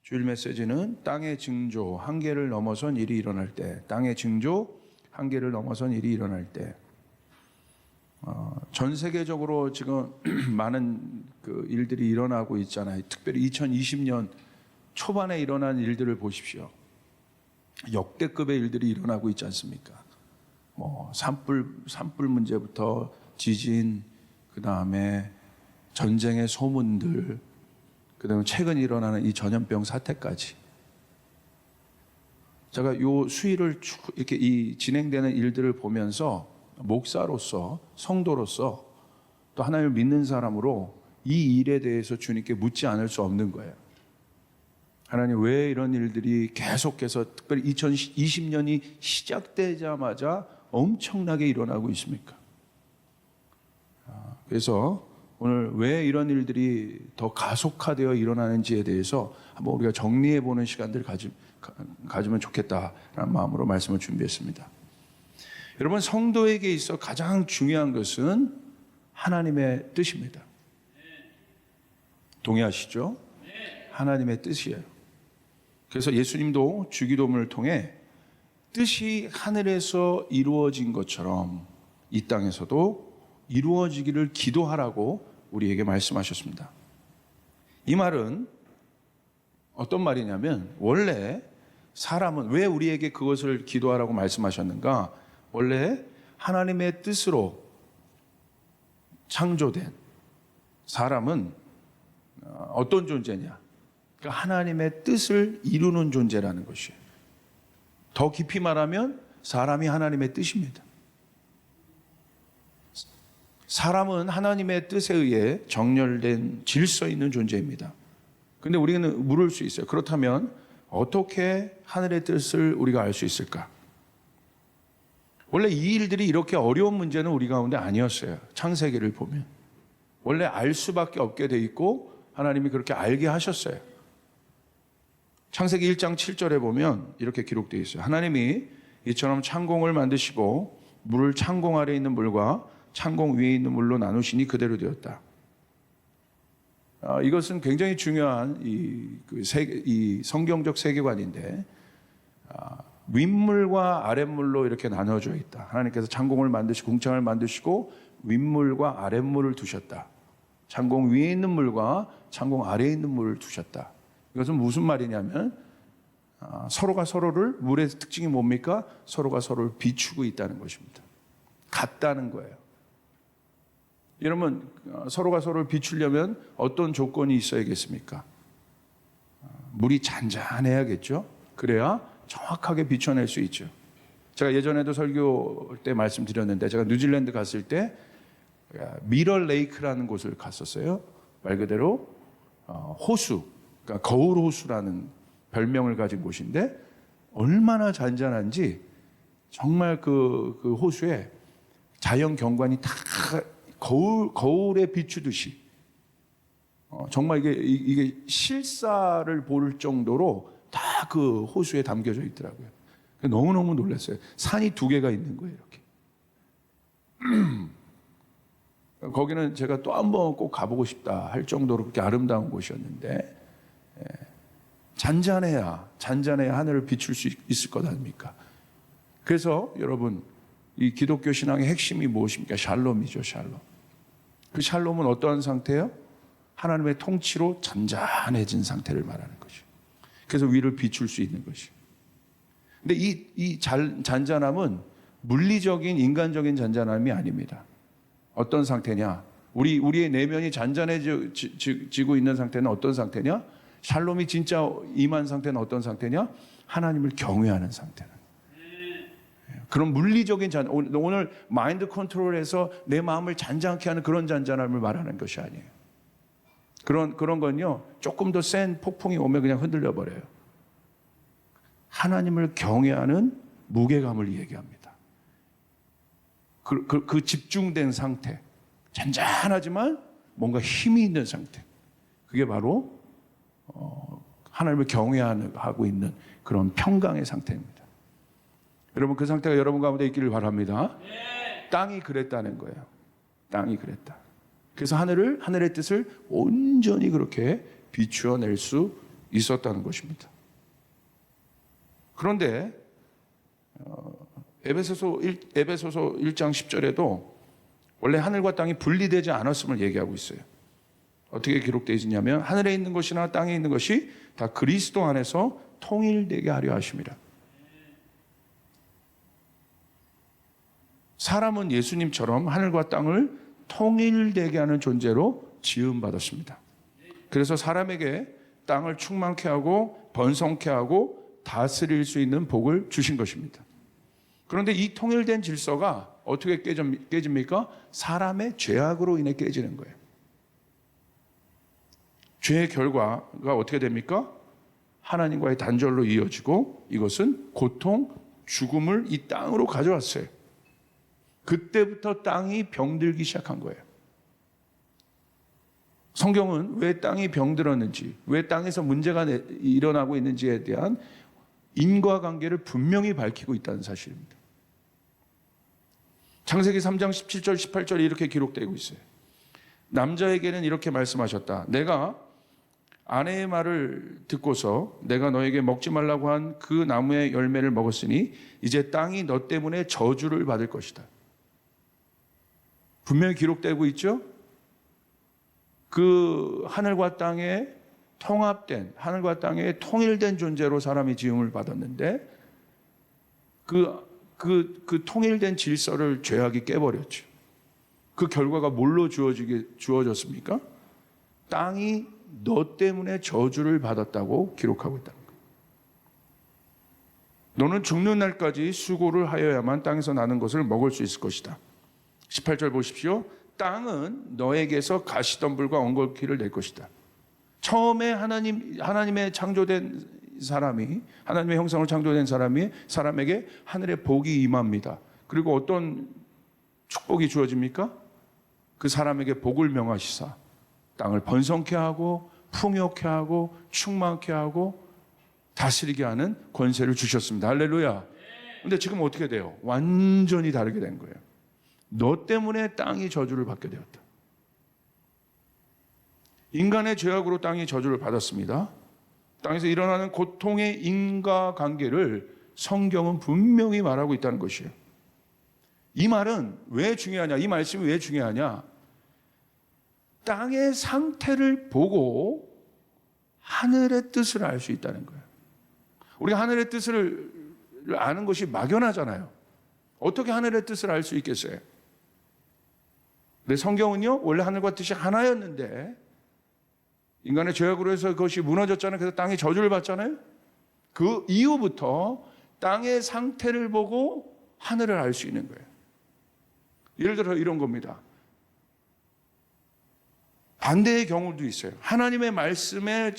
주일 메시지는 땅의 징조, 한계를 넘어선 일이 일어날 때, 땅의 징조, 한계를 넘어선 일이 일어날 때, 전 세계적으로 지금 많은 그 일들이 일어나고 있잖아요. 특별히 2020년 초반에 일어난 일들을 보십시오. 역대급의 일들이 일어나고 있지 않습니까? 산불 문제부터 지진, 그 다음에 전쟁의 소문들, 그 다음에 최근 일어나는 이 전염병 사태까지. 제가 요 수일을 쭉 이렇게 이 진행되는 일들을 보면서 목사로서, 성도로서, 또 하나님을 믿는 사람으로 이 일에 대해서 주님께 묻지 않을 수 없는 거예요. 하나님, 왜 이런 일들이 계속해서 특별히 2020년이 시작되자마자 엄청나게 일어나고 있습니까? 그래서 오늘 왜 이런 일들이 더 가속화되어 일어나는지에 대해서 한번 우리가 정리해 보는 시간들을 가지면 좋겠다라는 마음으로 말씀을 준비했습니다. 여러분, 성도에게 있어 가장 중요한 것은 하나님의 뜻입니다. 동의하시죠? 하나님의 뜻이에요. 그래서 예수님도 주기도문을 통해 뜻이 하늘에서 이루어진 것처럼 이 땅에서도 이루어지기를 기도하라고 우리에게 말씀하셨습니다. 이 말은 어떤 말이냐면, 원래 사람은 왜 우리에게 그것을 기도하라고 말씀하셨는가? 원래 하나님의 뜻으로 창조된 사람은 어떤 존재냐? 그러니까 하나님의 뜻을 이루는 존재라는 것이에요. 더 깊이 말하면 사람이 하나님의 뜻입니다. 사람은 하나님의 뜻에 의해 정렬된 질서 있는 존재입니다. 그런데 우리는 물을 수 있어요. 그렇다면 어떻게 하늘의 뜻을 우리가 알 수 있을까? 원래 이 일들이 이렇게 어려운 문제는 우리 가운데 아니었어요. 창세기를 보면 원래 알 수밖에 없게 돼 있고 하나님이 그렇게 알게 하셨어요. 창세기 1장 7절에 보면 이렇게 기록되어 있어요. 하나님이 이처럼 창공을 만드시고 물을 창공 아래 있는 물과 창공 위에 있는 물로 나누시니 그대로 되었다. 이것은 굉장히 중요한 이 성경적 세계관인데, 윗물과 아랫물로 이렇게 나눠져 있다. 하나님께서 창공을 만드시고 궁창을 만드시고 윗물과 아랫물을 두셨다. 창공 위에 있는 물과 창공 아래에 있는 물을 두셨다. 이것은 무슨 말이냐면 서로가 서로를, 물의 특징이 뭡니까? 서로가 서로를 비추고 있다는 것입니다. 같다는 거예요. 여러분, 서로가 서로를 비추려면 어떤 조건이 있어야겠습니까? 물이 잔잔해야겠죠? 그래야 정확하게 비춰낼 수 있죠. 제가 예전에도 설교 때 말씀드렸는데, 제가 뉴질랜드 갔을 때 미러 레이크라는 곳을 갔었어요. 말 그대로 호수, 그러니까 거울 호수라는 별명을 가진 곳인데, 얼마나 잔잔한지 정말 그 호수에 자연 경관이 다 거울에 비추듯이, 정말 이게 실사를 볼 정도로 다 그 호수에 담겨져 있더라고요. 너무너무 놀랐어요. 산이 2개가 있는 거예요, 이렇게. 거기는 제가 또 한번 꼭 가보고 싶다 할 정도로 그렇게 아름다운 곳이었는데, 잔잔해야 하늘을 비출 수 있을 것 아닙니까? 그래서 여러분, 이 기독교 신앙의 핵심이 무엇입니까? 샬롬이죠, 샬롬. 그 샬롬은 어떠한 상태예요? 하나님의 통치로 잔잔해진 상태를 말하는 것이죠. 그래서 위를 비출 수 있는 것이죠. 근데 이 잔잔함은 물리적인, 인간적인 잔잔함이 아닙니다. 어떤 상태냐? 우리의 내면이 잔잔해지고 있는 상태는 어떤 상태냐? 샬롬이 진짜 임한 상태는 어떤 상태냐? 하나님을 경외하는 상태는. 그런 물리적인 오늘 마인드 컨트롤해서 내 마음을 잔잔케 하는 그런 잔잔함을 말하는 것이 아니에요. 그런 건요, 조금 더 센 폭풍이 오면 그냥 흔들려 버려요. 하나님을 경외하는 무게감을 얘기합니다. 그 집중된 상태, 잔잔하지만 뭔가 힘이 있는 상태, 그게 바로 하나님을 경외하고 있는 그런 평강의 상태입니다. 여러분, 그 상태가 여러분 가운데 있기를 바랍니다. 땅이 그랬다는 거예요. 땅이 그랬다. 그래서 하늘의 뜻을 온전히 그렇게 비추어낼 수 있었다는 것입니다. 그런데 에베소서 1장 10절에도 원래 하늘과 땅이 분리되지 않았음을 얘기하고 있어요. 어떻게 기록되어 있냐면 하늘에 있는 것이나 땅에 있는 것이 다 그리스도 안에서 통일되게 하려 하심이라. 사람은 예수님처럼 하늘과 땅을 통일되게 하는 존재로 지음받았습니다. 그래서 사람에게 땅을 충만케 하고 번성케 하고 다스릴 수 있는 복을 주신 것입니다. 그런데 이 통일된 질서가 어떻게 깨집니까? 사람의 죄악으로 인해 깨지는 거예요. 죄의 결과가 어떻게 됩니까? 하나님과의 단절로 이어지고 이것은 고통, 죽음을 이 땅으로 가져왔어요. 그때부터 땅이 병들기 시작한 거예요. 성경은 왜 땅이 병들었는지, 왜 땅에서 문제가 일어나고 있는지에 대한 인과관계를 분명히 밝히고 있다는 사실입니다. 창세기 3장 17절 18절에 이렇게 기록되고 있어요. 남자에게는 이렇게 말씀하셨다. 내가 아내의 말을 듣고서 내가 너에게 먹지 말라고 한 그 나무의 열매를 먹었으니 이제 땅이 너 때문에 저주를 받을 것이다. 분명히 기록되고 있죠? 그 하늘과 땅에 통합된, 하늘과 땅에 통일된 존재로 사람이 지음을 받았는데 그 통일된 질서를 죄악이 깨버렸죠. 그 결과가 뭘로 주어졌습니까? 땅이 너 때문에 저주를 받았다고 기록하고 있다는 거예요. 너는 죽는 날까지 수고를 하여야만 땅에서 나는 것을 먹을 수 있을 것이다. 18절 보십시오. 땅은 너에게서 가시덤불과 엉겅퀴를 낼 것이다. 처음에 하나님의 창조된 사람이, 하나님의 형상으로 창조된 사람에게 하늘의 복이 임합니다. 그리고 어떤 축복이 주어집니까? 그 사람에게 복을 명하시사 땅을 번성케 하고 풍요케 하고 충만케 하고 다스리게 하는 권세를 주셨습니다. 할렐루야. 근데 지금 어떻게 돼요? 완전히 다르게 된 거예요. 너 때문에 땅이 저주를 받게 되었다. 인간의 죄악으로 땅이 저주를 받았습니다. 땅에서 일어나는 고통의 인과관계를 성경은 분명히 말하고 있다는 것이에요. 이 말은 왜 중요하냐? 이 말씀이 왜 중요하냐? 땅의 상태를 보고 하늘의 뜻을 알 수 있다는 거예요. 우리가 하늘의 뜻을 아는 것이 막연하잖아요. 어떻게 하늘의 뜻을 알 수 있겠어요? 근데 성경은요, 원래 하늘과 뜻이 하나였는데 인간의 죄악으로 해서 그것이 무너졌잖아요. 그래서 땅이 저주를 받잖아요. 그 이후부터 땅의 상태를 보고 하늘을 알 수 있는 거예요. 예를 들어 이런 겁니다. 반대의 경우도 있어요. 하나님의 말씀에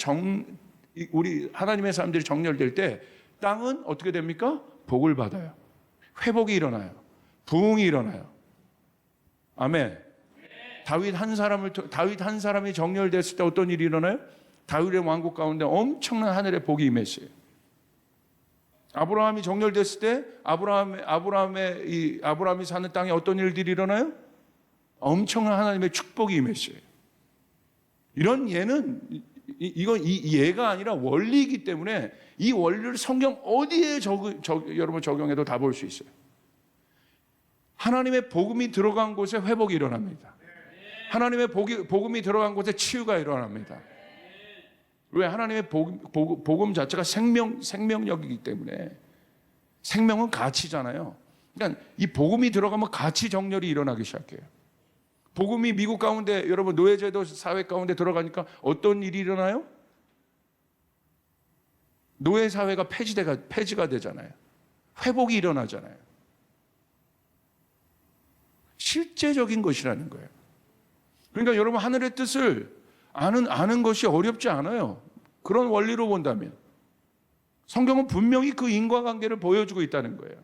우리 하나님의 사람들이 정렬될 때 땅은 어떻게 됩니까? 복을 받아요. 회복이 일어나요. 부흥이 일어나요. 아멘. 다윗 한 사람이 정렬됐을 때 어떤 일이 일어나요? 다윗의 왕국 가운데 엄청난 하늘의 복이 임했어요. 아브라함이 정렬됐을 때 아브라함이 사는 땅에 어떤 일들이 일어나요? 엄청난 하나님의 축복이 임했어요. 이런 예는 이건 예가 아니라 원리이기 때문에 이 원리를 성경 어디에 여러분 적용해도 다 볼 수 있어요. 하나님의 복음이 들어간 곳에 회복이 일어납니다. 하나님의 복음이 들어간 곳에 치유가 일어납니다. 왜? 하나님의 복음 자체가 생명력이기 때문에. 생명은 가치잖아요. 그러니까 이 복음이 들어가면 가치 정렬이 일어나기 시작해요. 복음이 미국 가운데, 여러분 노예제도 사회 가운데 들어가니까 어떤 일이 일어나요? 노예 사회가 폐지가 되잖아요. 회복이 일어나잖아요. 실제적인 것이라는 거예요. 그러니까 여러분 하늘의 뜻을 아는 것이 어렵지 않아요. 그런 원리로 본다면. 성경은 분명히 그 인과관계를 보여주고 있다는 거예요.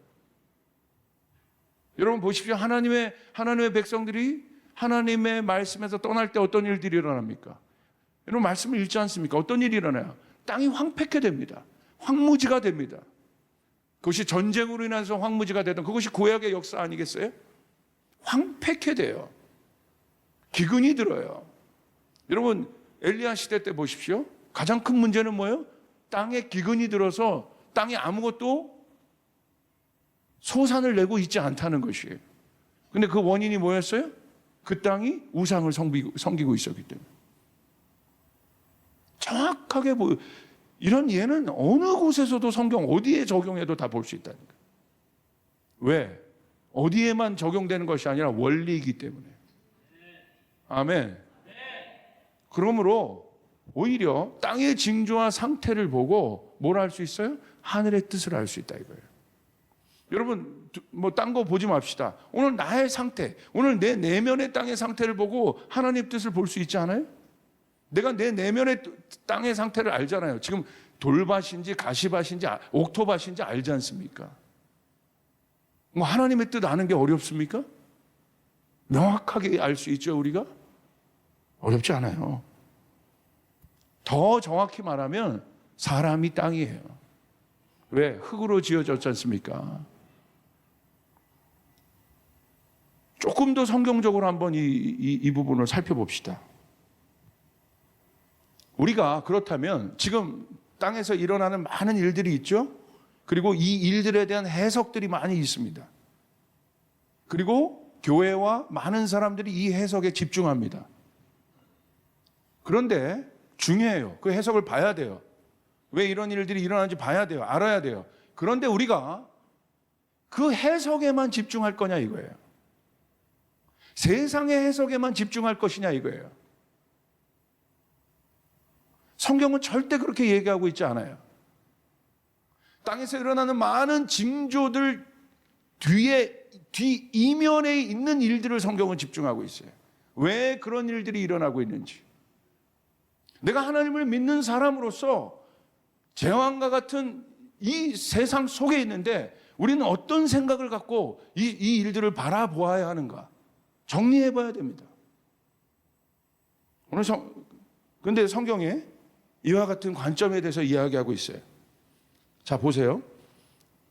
여러분 보십시오. 하나님의 백성들이 하나님의 말씀에서 떠날 때 어떤 일들이 일어납니까? 여러분 말씀을 읽지 않습니까? 어떤 일이 일어나요? 땅이 황폐케 됩니다. 황무지가 됩니다. 그것이 전쟁으로 인해서 황무지가 되던 그것이 구약의 역사 아니겠어요? 황폐케 돼요. 기근이 들어요. 여러분 엘리야 시대 때 보십시오. 가장 큰 문제는 뭐예요? 땅에 기근이 들어서 땅에 아무것도 소산을 내고 있지 않다는 것이에요. 근데 그 원인이 뭐였어요? 그 땅이 우상을 섬기고 있었기 때문에. 정확하게 이런 예는 어느 곳에서도 성경 어디에 적용해도 다 볼 수 있다는 거예요. 왜? 어디에만 적용되는 것이 아니라 원리이기 때문에. 아멘. 그러므로 오히려 땅의 징조와 상태를 보고 뭘 할 수 있어요? 하늘의 뜻을 알 수 있다 이거예요. 여러분 딴 거 보지 맙시다. 오늘 나의 상태, 오늘 내 내면의 땅의 상태를 보고 하나님 뜻을 볼 수 있지 않아요? 내가 내 내면의 땅의 상태를 알잖아요. 지금 돌밭인지 가시밭인지 옥토밭인지 알지 않습니까? 뭐 하나님의 뜻 아는 게 어렵습니까? 명확하게 알 수 있죠, 우리가? 어렵지 않아요. 더 정확히 말하면 사람이 땅이에요. 왜? 흙으로 지어졌지 않습니까? 조금 더 성경적으로 한번 이 부분을 살펴봅시다. 우리가 그렇다면 지금 땅에서 일어나는 많은 일들이 있죠? 그리고 이 일들에 대한 해석들이 많이 있습니다. 그리고 교회와 많은 사람들이 이 해석에 집중합니다. 그런데 중요해요. 그 해석을 봐야 돼요. 왜 이런 일들이 일어나는지 봐야 돼요. 알아야 돼요. 그런데 우리가 그 해석에만 집중할 거냐 이거예요. 세상의 해석에만 집중할 것이냐 이거예요. 성경은 절대 그렇게 얘기하고 있지 않아요. 땅에서 일어나는 많은 징조들 뒤 이면에 있는 일들을 성경은 집중하고 있어요. 왜 그런 일들이 일어나고 있는지. 내가 하나님을 믿는 사람으로서 제왕과 같은 이 세상 속에 있는데 우리는 어떤 생각을 갖고 이 일들을 바라보아야 하는가 정리해 봐야 됩니다. 그런데 성경에 이와 같은 관점에 대해서 이야기하고 있어요. 자, 보세요.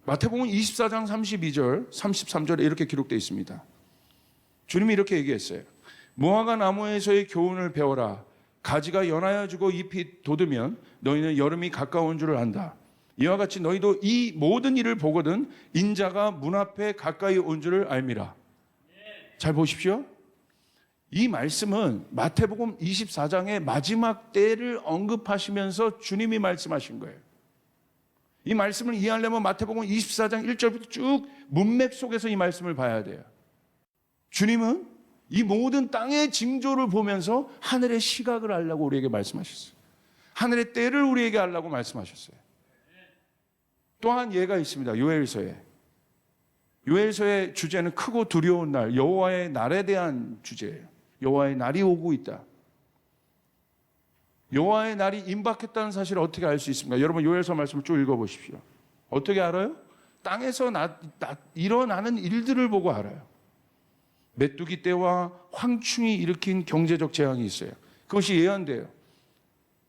마태복음 24장 32절, 33절에 이렇게 기록되어 있습니다. 주님이 이렇게 얘기했어요. 무화과 나무에서의 교훈을 배워라. 가지가 연하여 지고 잎이 돋으면 너희는 여름이 가까운 줄을 안다. 이와 같이 너희도 이 모든 일을 보거든 인자가 문 앞에 가까이 온 줄을 알미라. 잘 보십시오. 이 말씀은 마태복음 24장의 마지막 때를 언급하시면서 주님이 말씀하신 거예요. 이 말씀을 이해하려면 마태복음 24장 1절부터 쭉 문맥 속에서 이 말씀을 봐야 돼요. 주님은 이 모든 땅의 징조를 보면서 하늘의 시각을 알라고 우리에게 말씀하셨어요. 하늘의 때를 우리에게 알라고 말씀하셨어요. 또한 예가 있습니다. 요엘서에. 요엘서의 주제는 크고 두려운 날, 여호와의 날에 대한 주제예요. 여호와의 날이 오고 있다. 여호와의 날이 임박했다는 사실을 어떻게 알 수 있습니까? 여러분 요엘서 말씀을 쭉 읽어보십시오. 어떻게 알아요? 땅에서 일어나는 일들을 보고 알아요. 메뚜기 떼와 황충이 일으킨 경제적 재앙이 있어요. 그것이 예언돼요.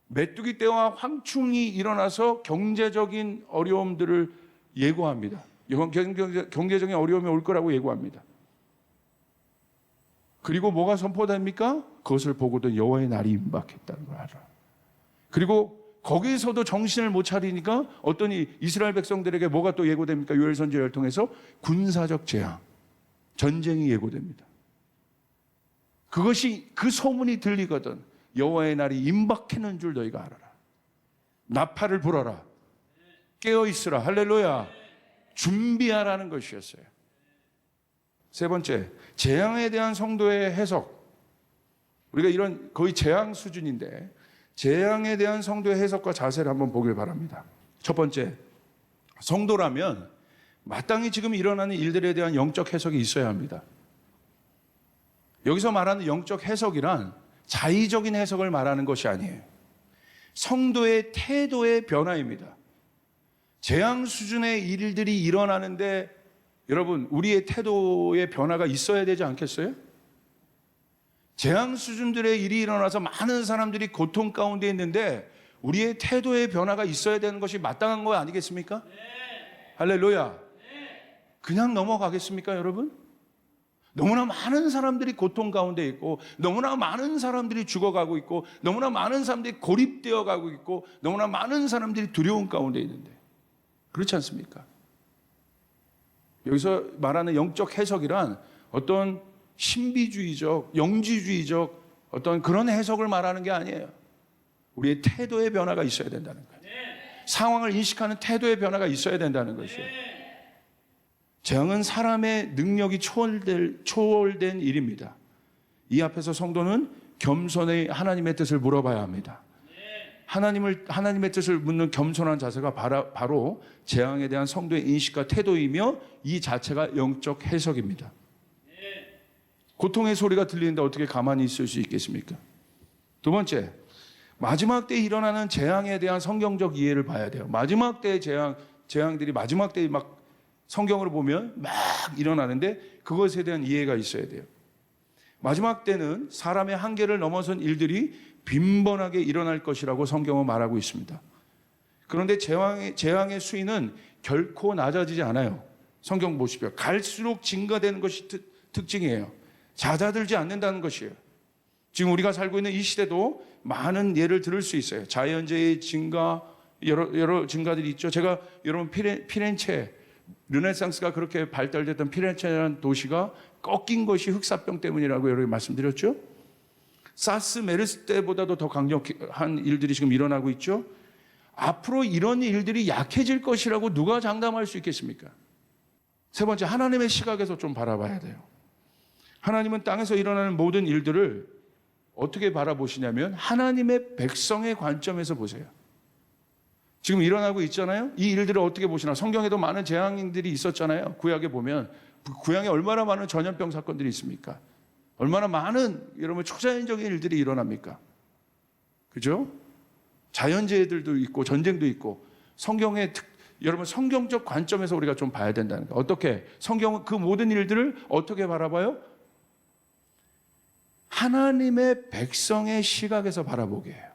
메뚜기 떼와 황충이 일어나서 경제적인 어려움들을 예고합니다. 경제적인 어려움이 올 거라고 예고합니다. 그리고 뭐가 선포됩니까? 그것을 보고도 여호와의 날이 임박했다는 걸 알아. 그리고 거기서도 정신을 못 차리니까 어떤 이스라엘 백성들에게 뭐가 또 예고됩니까? 요엘 선지자를 통해서 군사적 재앙, 전쟁이 예고됩니다. 그것이 그 소문이 들리거든. 여호와의 날이 임박하는 줄 너희가 알아라. 나팔을 불어라. 깨어 있으라. 할렐루야. 준비하라는 것이었어요. 세 번째, 재앙에 대한 성도의 해석. 우리가 이런 거의 재앙 수준인데 재앙에 대한 성도의 해석과 자세를 한번 보길 바랍니다. 첫 번째, 성도라면 마땅히 지금 일어나는 일들에 대한 영적 해석이 있어야 합니다. 여기서 말하는 영적 해석이란 자의적인 해석을 말하는 것이 아니에요. 성도의 태도의 변화입니다. 재앙 수준의 일들이 일어나는데 여러분, 우리의 태도의 변화가 있어야 되지 않겠어요? 재앙 수준들의 일이 일어나서 많은 사람들이 고통 가운데 있는데 우리의 태도의 변화가 있어야 되는 것이 마땅한 거 아니겠습니까? 네. 할렐루야. 네. 그냥 넘어가겠습니까, 여러분? 너무나 많은 사람들이 고통 가운데 있고, 너무나 많은 사람들이 죽어가고 있고, 너무나 많은 사람들이 고립되어 가고 있고, 너무나 많은 사람들이 두려움 가운데 있는데, 그렇지 않습니까? 여기서 말하는 영적 해석이란 어떤 신비주의적, 영지주의적 어떤 그런 해석을 말하는 게 아니에요. 우리의 태도의 변화가 있어야 된다는 거예요. 상황을 인식하는 태도의 변화가 있어야 된다는 것이에요. 재앙은 사람의 능력이 초월된 일입니다. 이 앞에서 성도는 겸손히 하나님의 뜻을 물어봐야 합니다. 하나님의 뜻을 묻는 겸손한 자세가 바로 재앙에 대한 성도의 인식과 태도이며 이 자체가 영적 해석입니다. 고통의 소리가 들리는데 어떻게 가만히 있을 수 있겠습니까? 두 번째, 마지막 때에 일어나는 재앙에 대한 성경적 이해를 봐야 돼요. 마지막 때의 재앙들이 마지막 때에 막 성경으로 보면 막 일어나는데 그것에 대한 이해가 있어야 돼요. 마지막 때는 사람의 한계를 넘어선 일들이 빈번하게 일어날 것이라고 성경은 말하고 있습니다. 그런데 재앙의 수위는 결코 낮아지지 않아요. 성경 보십시오. 갈수록 증가되는 것이 특징이에요. 잦아들지 않는다는 것이에요. 지금 우리가 살고 있는 이 시대도 많은 예를 들을 수 있어요. 자연재해의 증가, 여러 증가들이 있죠. 제가 여러분 피렌체, 르네상스가 그렇게 발달됐던 피렌체라는 도시가 꺾인 것이 흑사병 때문이라고 여러 번 말씀드렸죠. 사스, 메르스 때보다도 더 강력한 일들이 지금 일어나고 있죠. 앞으로 이런 일들이 약해질 것이라고 누가 장담할 수 있겠습니까? 세 번째, 하나님의 시각에서 좀 바라봐야 돼요. 하나님은 땅에서 일어나는 모든 일들을 어떻게 바라보시냐면 하나님의 백성의 관점에서 보세요. 지금 일어나고 있잖아요. 이 일들을 어떻게 보시나. 성경에도 많은 재앙들이 있었잖아요. 구약에 보면 구약에 얼마나 많은 전염병 사건들이 있습니까? 얼마나 많은 여러분 초자연적인 일들이 일어납니까? 그죠? 자연재해들도 있고 전쟁도 있고 여러분 성경적 관점에서 우리가 좀 봐야 된다는 거예요. 어떻게? 성경은 그 모든 일들을 어떻게 바라봐요? 하나님의 백성의 시각에서 바라보게 해요.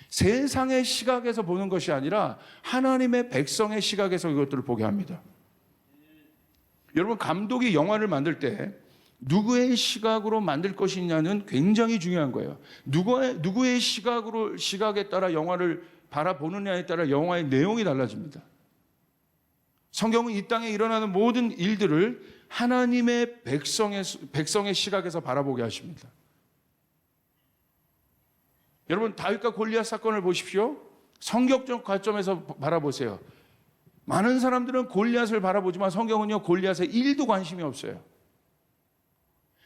세상의 시각에서 보는 것이 아니라 하나님의 백성의 시각에서 이것들을 보게 합니다. 여러분, 감독이 영화를 만들 때 누구의 시각으로 만들 것이냐는 굉장히 중요한 거예요. 누구의 시각에 따라 영화를 바라보느냐에 따라 영화의 내용이 달라집니다. 성경은 이 땅에 일어나는 모든 일들을 하나님의 백성의 시각에서 바라보게 하십니다. 여러분, 다윗과 골리앗 사건을 보십시오. 성경적 관점에서 바라보세요. 많은 사람들은 골리앗을 바라보지만 성경은요, 골리앗에 1도 관심이 없어요.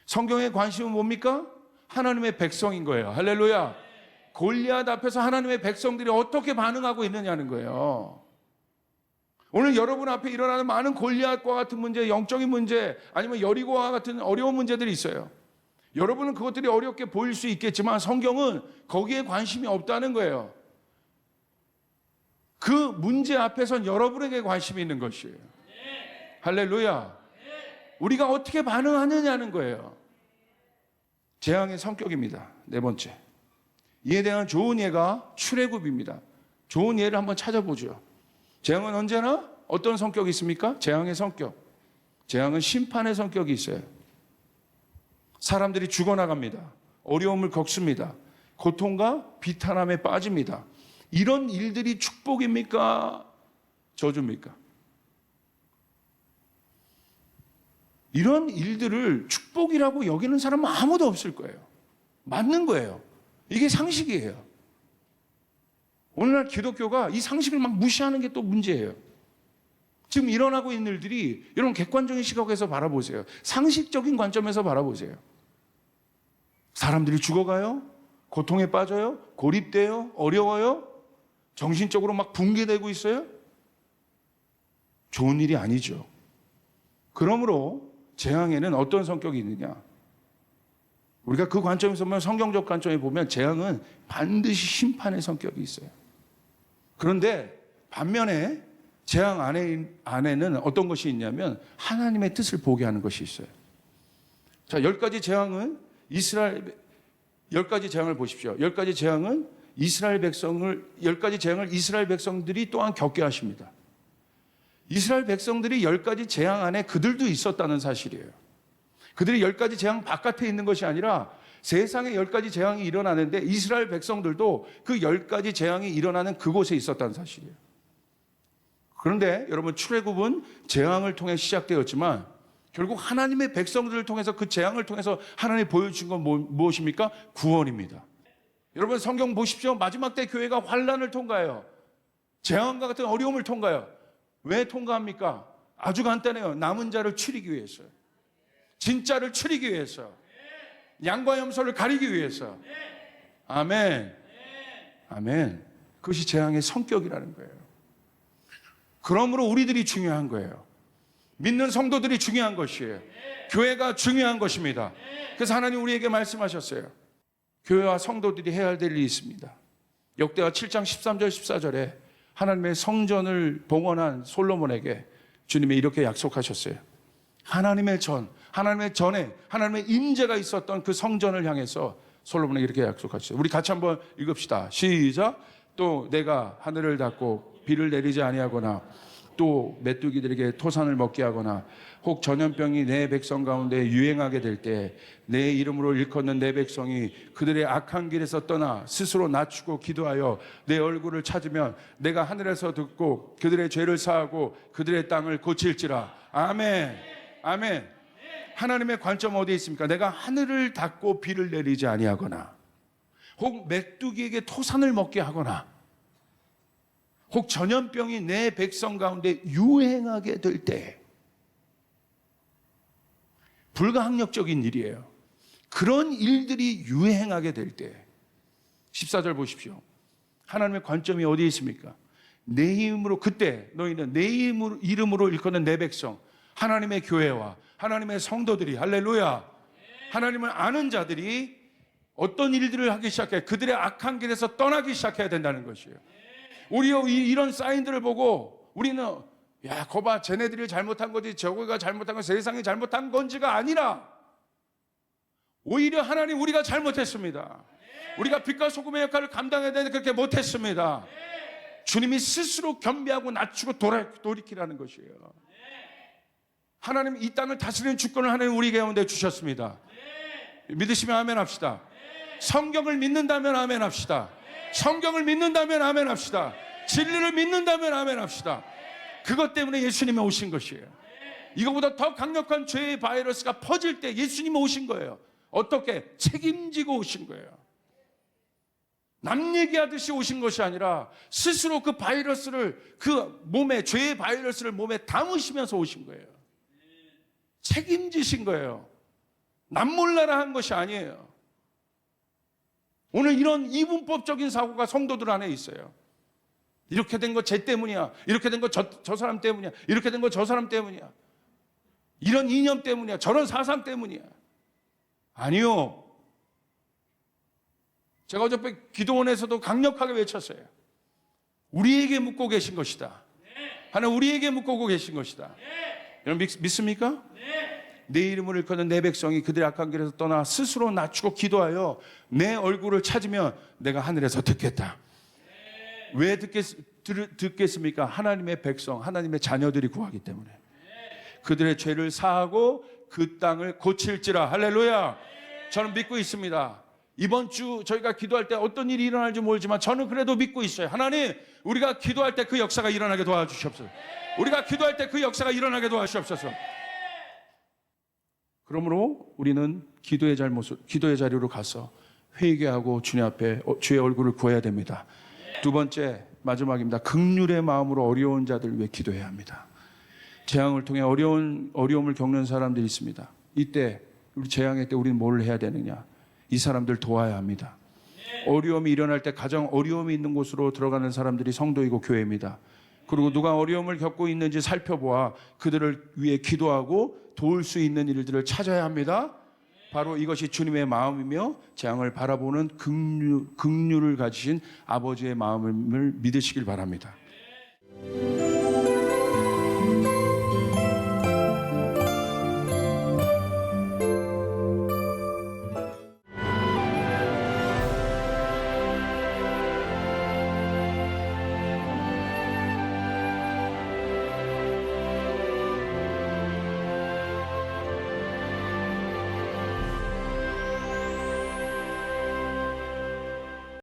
성경의 관심은 뭡니까? 하나님의 백성인 거예요. 할렐루야. 골리앗 앞에서 하나님의 백성들이 어떻게 반응하고 있느냐는 거예요. 오늘 여러분 앞에 일어나는 많은 골리앗과 같은 문제, 영적인 문제, 아니면 여리고와 같은 어려운 문제들이 있어요. 여러분은 그것들이 어렵게 보일 수 있겠지만 성경은 거기에 관심이 없다는 거예요. 그 문제 앞에선 여러분에게 관심이 있는 것이에요. 할렐루야. 우리가 어떻게 반응하느냐는 거예요. 재앙의 성격입니다. 네 번째, 이에 대한 좋은 예가 출애굽입니다. 좋은 예를 한번 찾아보죠. 재앙은 언제나 어떤 성격이 있습니까? 재앙의 성격. 재앙은 심판의 성격이 있어요. 사람들이 죽어나갑니다. 어려움을 겪습니다. 고통과 비탄함에 빠집니다. 이런 일들이 축복입니까? 저주입니까? 이런 일들을 축복이라고 여기는 사람은 아무도 없을 거예요. 맞는 거예요. 이게 상식이에요. 오늘날 기독교가 이 상식을 막 무시하는 게 또 문제예요. 지금 일어나고 있는 일들이 여러분 객관적인 시각에서 바라보세요. 상식적인 관점에서 바라보세요. 사람들이 죽어가요? 고통에 빠져요? 고립돼요? 어려워요? 정신적으로 막 붕괴되고 있어요? 좋은 일이 아니죠. 그러므로 재앙에는 어떤 성격이 있느냐? 우리가 그 관점에서 보면, 성경적 관점에 보면 재앙은 반드시 심판의 성격이 있어요. 그런데 반면에 재앙 안에는 어떤 것이 있냐면 하나님의 뜻을 보게 하는 것이 있어요. 자, 10가지 재앙은 10가지 재앙을 보십시오. 10가지 재앙은 10가지 재앙을 이스라엘 백성들이 또한 겪게 하십니다. 이스라엘 백성들이 10가지 재앙 안에 그들도 있었다는 사실이에요. 그들이 10가지 재앙 바깥에 있는 것이 아니라 세상에 10가지 재앙이 일어나는데 이스라엘 백성들도 그 10가지 재앙이 일어나는 그곳에 있었다는 사실이에요. 그런데 여러분, 출애굽은 재앙을 통해 시작되었지만 결국 하나님의 백성들을 통해서, 그 재앙을 통해서 하나님이 보여주신 건 무엇입니까? 구원입니다. 여러분, 성경 보십시오. 마지막 때 교회가 환난을 통과해요. 재앙과 같은 어려움을 통과해요. 왜 통과합니까? 아주 간단해요. 남은 자를 추리기 위해서요. 진짜를 추리기 위해서, 양과 염소를 가리기 위해서. 아멘. 아멘. 그것이 재앙의 성격이라는 거예요. 그러므로 우리들이 중요한 거예요. 믿는 성도들이 중요한 것이에요. 교회가 중요한 것입니다. 그래서 하나님 우리에게 말씀하셨어요. 교회와 성도들이 해야 될 일이 있습니다. 역대하 7장 13절 14절에 하나님의 성전을 봉헌한 솔로몬에게 주님이 이렇게 약속하셨어요. 하나님의 전에 하나님의 임재가 있었던 그 성전을 향해서 솔로몬에게 이렇게 약속하셨어요. 우리 같이 한번 읽읍시다. 시작. 또 내가 하늘을 닫고 비를 내리지 아니하거나 또 메뚜기들에게 토산을 먹게 하거나 혹 전염병이 내 백성 가운데 유행하게 될 때 내 이름으로 일컫는 내 백성이 그들의 악한 길에서 떠나 스스로 낮추고 기도하여 내 얼굴을 찾으면 내가 하늘에서 듣고 그들의 죄를 사하고 그들의 땅을 고칠지라. 아멘. 아멘. 하나님의 관점 어디에 있습니까? 내가 하늘을 닫고 비를 내리지 아니하거나 혹 메뚜기에게 토산을 먹게 하거나 혹 전염병이 내 백성 가운데 유행하게 될 때, 불가항력적인 일이에요. 그런 일들이 유행하게 될 때 14절 보십시오. 하나님의 관점이 어디에 있습니까? 내 이름으로, 그때 너희는 내 이름으로 일컫는 내 백성, 하나님의 교회와 하나님의 성도들이, 할렐루야, 하나님을 아는 자들이 어떤 일들을 하기 시작해? 그들의 악한 길에서 떠나기 시작해야 된다는 것이에요. 우리가 이런 사인들을 보고 우리는 야, 거봐, 쟤네들이 잘못한 거지, 저거가 잘못한 건 세상이 잘못한 건지가 아니라 오히려 하나님, 우리가 잘못했습니다. 우리가 빛과 소금의 역할을 감당해야 되는데 그렇게 못했습니다. 주님이 스스로 겸비하고 낮추고 돌이키라는 것이에요. 하나님 이 땅을 다스리는 주권을 하나님 우리 가운데 주셨습니다. 믿으시면 아멘 합시다. 성경을 믿는다면 아멘 합시다. 성경을 믿는다면 아멘 합시다. 진리를 믿는다면 아멘 합시다. 그것 때문에 예수님이 오신 것이에요. 이거보다 더 강력한 죄의 바이러스가 퍼질 때 예수님이 오신 거예요. 어떻게? 책임지고 오신 거예요. 남 얘기하듯이 오신 것이 아니라 스스로 그 바이러스를, 그 몸에, 죄의 바이러스를 몸에 담으시면서 오신 거예요. 책임지신 거예요. 남 몰라라 한 것이 아니에요. 오늘 이런 이분법적인 사고가 성도들 안에 있어요. 이렇게 된 거 쟤 때문이야. 이렇게 된 거 저 사람 때문이야. 이렇게 된 거 저 사람 때문이야. 이런 이념 때문이야. 저런 사상 때문이야. 아니요. 제가 어저께 기도원에서도 강력하게 외쳤어요. 우리에게 묻고 계신 것이다. 하나님 우리에게 묻고 계신 것이다. 여러분 믿습니까? 내 이름을 일컫는 내 백성이 그들의 악한 길에서 떠나 스스로 낮추고 기도하여 내 얼굴을 찾으면 내가 하늘에서 듣겠다. 왜 듣겠습니까? 하나님의 백성, 하나님의 자녀들이 구하기 때문에. 그들의 죄를 사하고 그 땅을 고칠지라. 할렐루야. 저는 믿고 있습니다. 이번 주 저희가 기도할 때 어떤 일이 일어날지 모르지만 저는 그래도 믿고 있어요. 하나님, 우리가 기도할 때 그 역사가 일어나게 도와주시옵소서. 우리가 기도할 때 그 역사가 일어나게 도와주시옵소서. 그러므로 우리는 기도의 자리로 가서 회개하고 주님 앞에 주의 얼굴을 구해야 됩니다. 두 번째, 마지막입니다. 긍휼의 마음으로 어려운 자들을 위해 기도해야 합니다. 재앙을 통해 어려움을 겪는 사람들이 있습니다. 이때, 우리 재앙의 때 우리는 뭘 해야 되느냐? 이 사람들 도와야 합니다. 어려움이 일어날 때 가장 어려움이 있는 곳으로 들어가는 사람들이 성도이고 교회입니다. 그리고 누가 어려움을 겪고 있는지 살펴보아 그들을 위해 기도하고 도울 수 있는 일들을 찾아야 합니다. 바로 이것이 주님의 마음이며 재앙을 바라보는 긍휼을 가지신 아버지의 마음을 믿으시길 바랍니다.